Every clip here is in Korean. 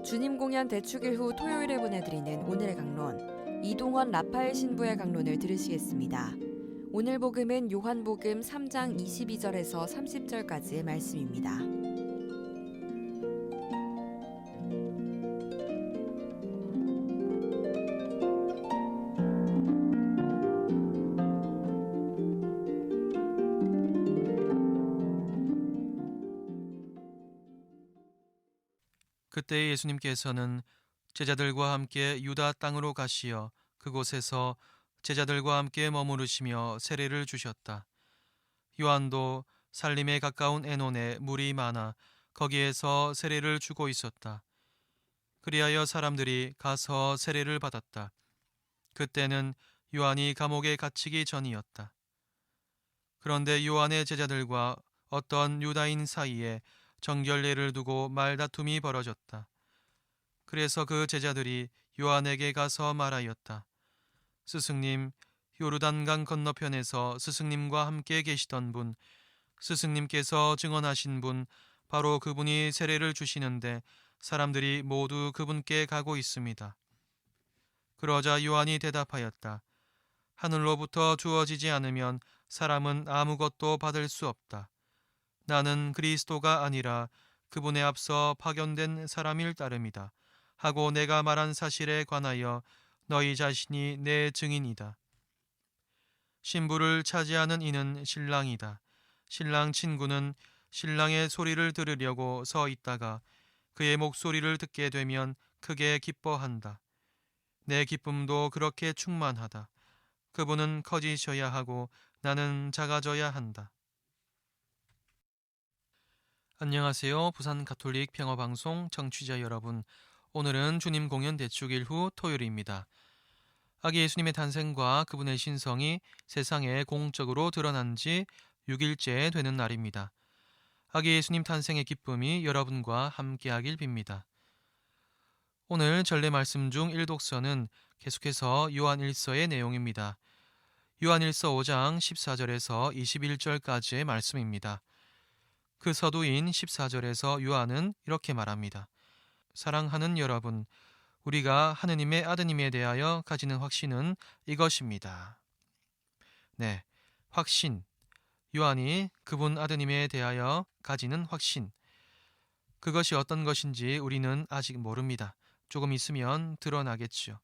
주님 공연 대축일 후 토요일에 보내드리는 오늘의 강론, 이동원 라파엘 신부의 강론을 들으시겠습니다. 오늘 복음은 요한복음 3장 22절에서 30절까지의 말씀입니다. 그때 예수님께서는 제자들과 함께 유다 땅으로 가시어 그곳에서 제자들과 함께 머무르시며 세례를 주셨다. 요한도 살림에 가까운 에논에 물이 많아 거기에서 세례를 주고 있었다. 그리하여 사람들이 가서 세례를 받았다. 그때는 요한이 감옥에 갇히기 전이었다. 그런데 요한의 제자들과 어떤 유다인 사이에 정결례를 두고 말다툼이 벌어졌다. 그래서 그 제자들이 요한에게 가서 말하였다. 스승님, 요르단강 건너편에서 스승님과 함께 계시던 분, 스승님께서 증언하신 분, 바로 그분이 세례를 주시는데 사람들이 모두 그분께 가고 있습니다. 그러자 요한이 대답하였다. 하늘로부터 주어지지 않으면 사람은 아무것도 받을 수 없다. 나는 그리스도가 아니라 그분에 앞서 파견된 사람일 따름이다. 하고 내가 말한 사실에 관하여 너희 자신이 내 증인이다. 신부를 차지하는 이는 신랑이다. 신랑 친구는 신랑의 소리를 들으려고 서 있다가 그의 목소리를 듣게 되면 크게 기뻐한다. 내 기쁨도 그렇게 충만하다. 그분은 커지셔야 하고 나는 작아져야 한다. 안녕하세요. 부산 가톨릭 평화방송 청취자 여러분. 오늘은 주님 공연 대축일 후 토요일입니다. 아기 예수님의 탄생과 그분의 신성이 세상에 공적으로 드러난 지 6일째 되는 날입니다. 아기 예수님 탄생의 기쁨이 여러분과 함께하길 빕니다. 오늘 전례 말씀 중 일독서는 계속해서 요한 1서의 내용입니다. 요한 1서 5장 14절에서 21절까지의 말씀입니다. 그 서두인 14절에서 요한은 이렇게 말합니다. 사랑하는 여러분, 우리가 하느님의 아드님에 대하여 가지는 확신은 이것입니다. 네, 확신. 요한이 그분 아드님에 대하여 가지는 확신. 그것이 어떤 것인지 우리는 아직 모릅니다. 조금 있으면 드러나겠지요.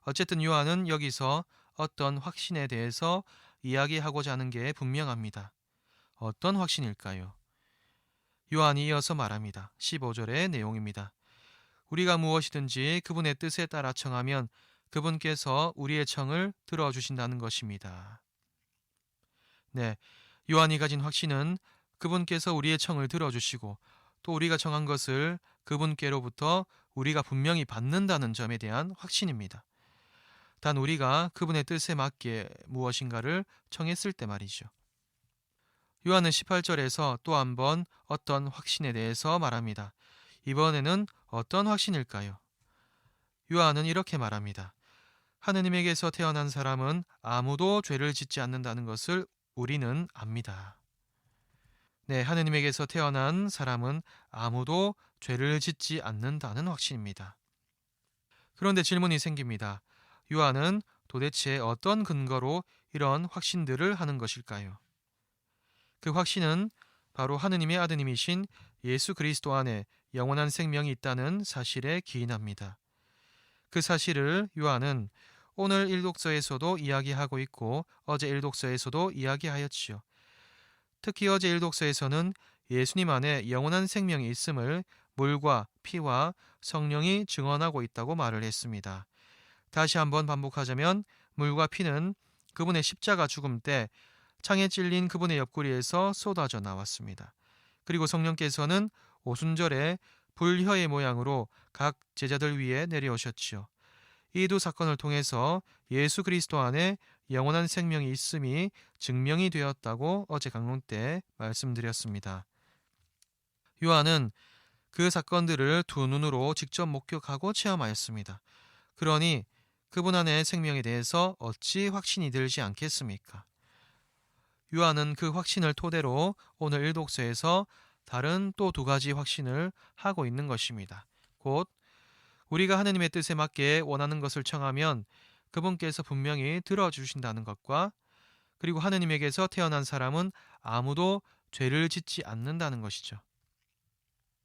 어쨌든 요한은 여기서 어떤 확신에 대해서 이야기하고자 하는 게 분명합니다. 어떤 확신일까요? 요한이 이어서 말합니다. 15절의 내용입니다. 우리가 무엇이든지 그분의 뜻에 따라 청하면 그분께서 우리의 청을 들어주신다는 것입니다. 네, 요한이 가진 확신은 그분께서 우리의 청을 들어주시고 또 우리가 청한 것을 그분께로부터 우리가 분명히 받는다는 점에 대한 확신입니다. 단 우리가 그분의 뜻에 맞게 무엇인가를 청했을 때 말이죠. 요한은 18절에서 또 한 번 어떤 확신에 대해서 말합니다. 이번에는 어떤 확신일까요? 요한은 이렇게 말합니다. 하느님에게서 태어난 사람은 아무도 죄를 짓지 않는다는 것을 우리는 압니다. 네, 하느님에게서 태어난 사람은 아무도 죄를 짓지 않는다는 확신입니다. 그런데 질문이 생깁니다. 요한은 도대체 어떤 근거로 이런 확신들을 하는 것일까요? 그 확신은 바로 하느님의 아드님이신 예수 그리스도 안에 영원한 생명이 있다는 사실에 기인합니다. 그 사실을 요한은 오늘 일독서에서도 이야기하고 있고 어제 일독서에서도 이야기하였지요. 특히 어제 일독서에서는 예수님 안에 영원한 생명이 있음을 물과 피와 성령이 증언하고 있다고 말을 했습니다. 다시 한번 반복하자면 물과 피는 그분의 십자가 죽음 때 창에 찔린 그분의 옆구리에서 쏟아져 나왔습니다. 그리고 성령께서는 오순절에 불혀의 모양으로 각 제자들 위에 내려오셨지요. 이 두 사건을 통해서 예수 그리스도 안에 영원한 생명이 있음이 증명이 되었다고 어제 강론 때 말씀드렸습니다. 요한은 그 사건들을 두 눈으로 직접 목격하고 체험하였습니다. 그러니 그분 안의 생명에 대해서 어찌 확신이 들지 않겠습니까? 요한은 그 확신을 토대로 오늘 일독서에서 다른 또 두 가지 확신을 하고 있는 것입니다. 곧 우리가 하느님의 뜻에 맞게 원하는 것을 청하면 그분께서 분명히 들어주신다는 것과 그리고 하느님에게서 태어난 사람은 아무도 죄를 짓지 않는다는 것이죠.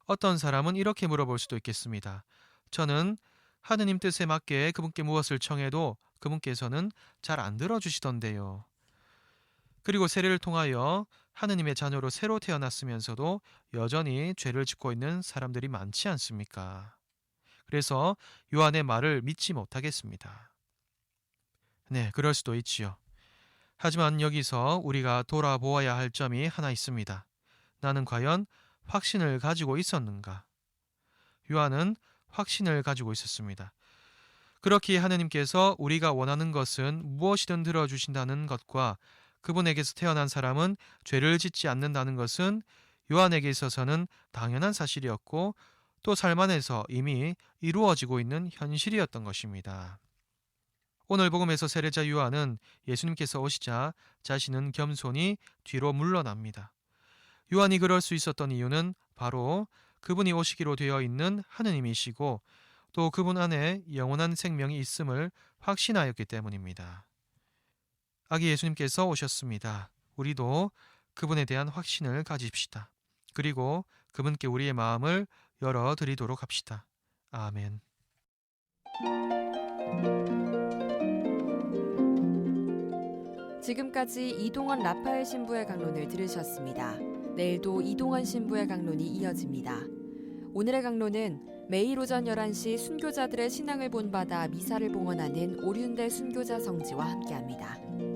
어떤 사람은 이렇게 물어볼 수도 있겠습니다. 저는 하느님 뜻에 맞게 그분께 무엇을 청해도 그분께서는 잘 안 들어주시던데요. 그리고 세례를 통하여 하느님의 자녀로 새로 태어났으면서도 여전히 죄를 짓고 있는 사람들이 많지 않습니까? 그래서 요한의 말을 믿지 못하겠습니다. 네, 그럴 수도 있지요. 하지만 여기서 우리가 돌아보아야 할 점이 하나 있습니다. 나는 과연 확신을 가지고 있었는가? 요한은 확신을 가지고 있었습니다. 그렇기에 하느님께서 우리가 원하는 것은 무엇이든 들어주신다는 것과 그분에게서 태어난 사람은 죄를 짓지 않는다는 것은 요한에게 있어서는 당연한 사실이었고 또 삶 안에서 이미 이루어지고 있는 현실이었던 것입니다. 오늘 복음에서 세례자 요한은 예수님께서 오시자 자신은 겸손히 뒤로 물러납니다. 요한이 그럴 수 있었던 이유는 바로 그분이 오시기로 되어 있는 하느님이시고 또 그분 안에 영원한 생명이 있음을 확신하였기 때문입니다. 아기 예수님께서 오셨습니다. 우리도 그분에 대한 확신을 가집시다. 그리고 그분께 우리의 마음을 열어드리도록 합시다. 아멘. 지금까지 이동원 라파엘 신부의 강론을 들으셨습니다. 내일도 이동원 신부의 강론이 이어집니다. 오늘의 강론은 매일 오전 11시 순교자들의 신앙을 본받아 미사를 봉헌하는 오륜대 순교자 성지와 함께합니다.